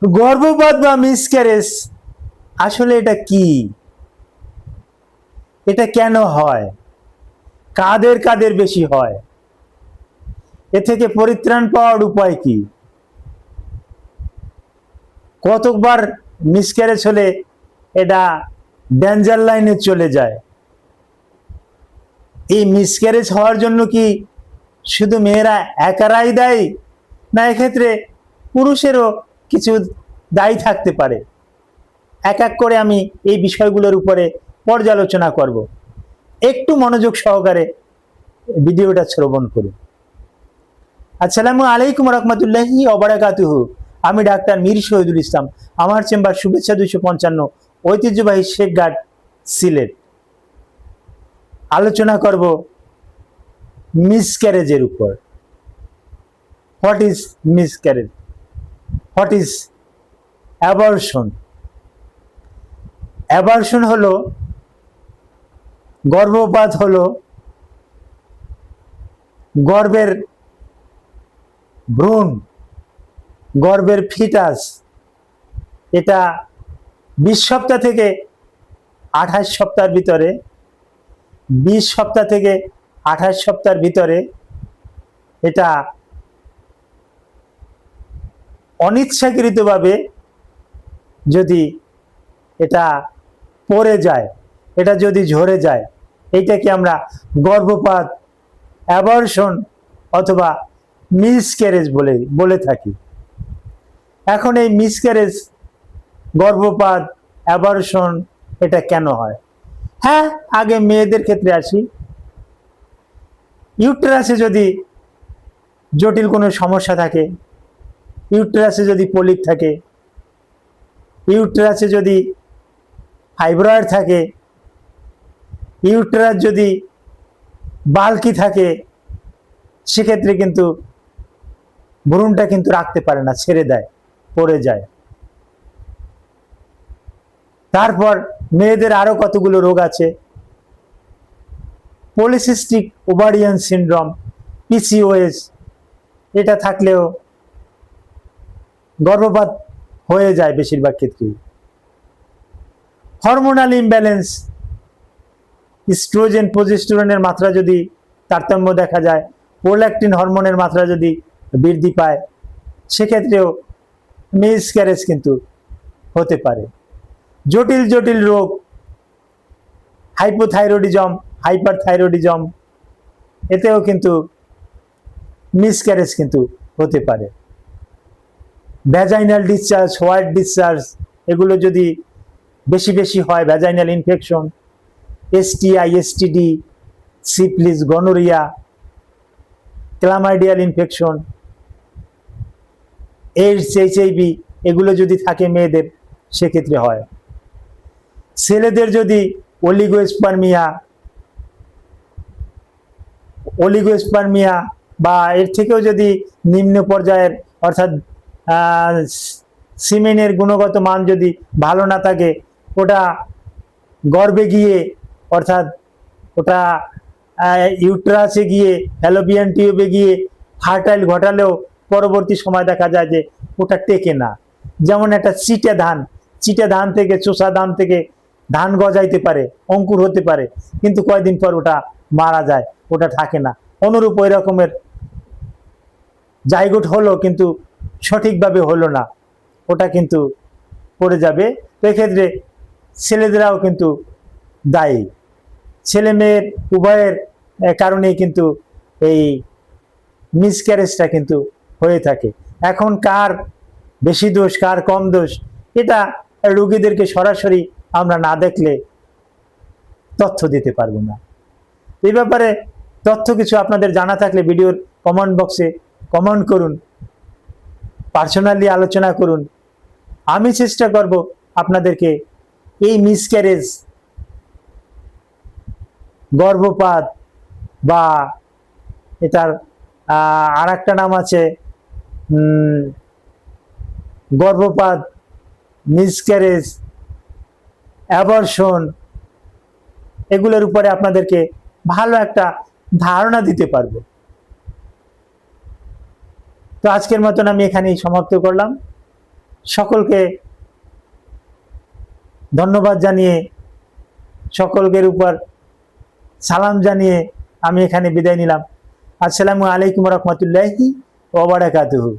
গর্ভপাত বা মিসক্যারেজ আসলে এটা কি, এটা কেন হয়, কাদের কাদের বেশি হয়, এ থেকে পরিত্রাণ পাওয়ার উপায় কি, কতবার মিসক্যারেজ হলে এটা ডেঞ্জার লাইনে চলে যায়। এই মিসক্যারেজ হওয়ার জন্য কি শুধু মেয়েরা একারাই দায়ী, না এক্ষেত্রে পুরুষেরও কিছু দায়ী থাকতে পারে? এক এক করে আমি এই বিষয়গুলোর উপরে পর্যালোচনা করব। একটু মনোযোগ সহকারে ভিডিওটা শ্রবণ করুন। আসসালামু আলাইকুম রহমতুল্লাহি ওয়া বারাকাতুহু। আমি ডাক্তার মীর শহীদুল ইসলাম। আমার চেম্বার শুভেচ্ছা 255, ঐতিহ্যবাহী শেখঘাট, সিলেট। আলোচনা করব মিসক্যারেজের উপর। What is miscarriage, what is abortion. Abortion হলো, গর্ভপাত হলো গর্ভের ভ্রূণ, গর্ভের ফিটাস, এটা 20 সপ্তাহ থেকে 28 সপ্তাহের ভিতরে, 20 সপ্তাহ থেকে 28 সপ্তাহের ভিতরে এটা অনিচ্ছাকৃতভাবে যদি এটা পড়ে যায়, এটা যদি ঝরে যায়, এইটাকে আমরা গর্ভপাত, অ্যাবর্শন অথবা মিসক্যারেজ বলে থাকি। এখন এই মিসক্যারেজ, গর্ভপাত, অ্যাবর্শন এটা কেন হয়? হ্যাঁ, আগে মেয়েদের ক্ষেত্রে আসি। ইউটেরাসে যদি জটিল কোনো সমস্যা থাকে, ইউটেরাসে যদি পলিপ থাকে, ইউটেরাসে যদি ফাইব্রয়েড থাকে, ইউটেরাস যদি বাল্কি থাকে, সেক্ষেত্রে কিন্তু ভ্রূণটা কিন্তু রাখতে পারে না, ছেড়ে দেয়, পড়ে যায়। তারপর মেয়েদের আরো কতগুলো রোগ আছে। পলিসিস্টিক ওভারিয়ান সিনড্রোম, পিসিওএস, এটা থাকলেও গর্ভপাত হয়ে যায় বেশিরভাগ ক্ষেত্রেই। হরমোনাল ইমব্যালেন্স, ইস্ট্রোজেন প্রজেস্টেরনের মাত্রা যদি তারতম্য দেখা যায়, প্রোল্যাক্টিন হরমোনের মাত্রা যদি বৃদ্ধি পায়, সেক্ষেত্রেও মিসক্যারেজ কিন্তু হতে পারে। জটিল জটিল রোগ, হাইপোথাইরয়েডিজম, হাইপারথাইরয়েডিজম, এতেও কিন্তু মিসক্যারেজ কিন্তু হতে পারে। ভ্যাজাইনাল ডিসচার্জ, হোয়াইট ডিসচার্জ, এগুলো যদি বেশি বেশি হয়, vaginal infection, STI, STD, syphilis, gonorrhoea, chlamydial infection, AIDS, HIV, এগুলো যদি থাকে মেয়েদের, সেক্ষেত্রে হয়। ছেলেদের যদি অলিগোস্পার্মিয়া বা এর থেকেও যদি নিম্ন পর্যায়ের, অর্থাৎ সিমেনের গুণগত মান যদি ভালো না থাকে, ওটা গর্ভে গিয়ে, অর্থাৎ ওটা ইউট্রাসে গিয়ে, ফ্যালোপিয়ান টিউবে গিয়ে ফার্টাইল ঘটালেও পরবর্তী সময় দেখা যায় যে ওটা টেকে না। যেমন একটা চিটে ধান থেকে, চোষা ধান থেকে ধান গজাইতে পারে, অঙ্কুর হতে পারে, কিন্তু কয়েকদিন পর ওটা মারা যায়, ওটা থাকে না। অনুরূপ ওই রকমের জাইগোট হলো, কিন্তু সঠিকভাবে হলো না, ওটা কিন্তু পড়ে যাবে। তো এক্ষেত্রে ছেলেদেরাও কিন্তু দায়ী। ছেলে মেয়ের উভয়ের কারণেই কিন্তু এই মিসক্যারেজটা কিন্তু হয়ে থাকে। এখন কার বেশি দোষ, কার কম দোষ, এটা রোগীদেরকে সরাসরি আমরা না দেখলে তথ্য দিতে পারবো না। এই ব্যাপারে তথ্য কিছু আপনাদের জানা থাকলে ভিডিওর কমেন্ট বক্সে কমেন্ট করুন, পার্সোনালি আলোচনা করুন। আমি চেষ্টা করব আপনাদেরকে এই মিসক্যারেজ, গর্ভপাত বা এটার আর একটা নাম আছে গর্ভপাত, মিসক্যারেজ, অ্যাবর্শন, এগুলোর উপরে আপনাদেরকে ভালো একটা ধারণা দিতে পারবো। তো আজকের মতন আমি এখানেই সমাপ্ত করলাম। সকলকে ধন্যবাদ জানিয়ে, সকলের উপর সালাম জানিয়ে আমি এখানে বিদায় নিলাম। আসসালামু আলাইকুম রহমতুল্লাহি ওয়া বারাকাতুহু।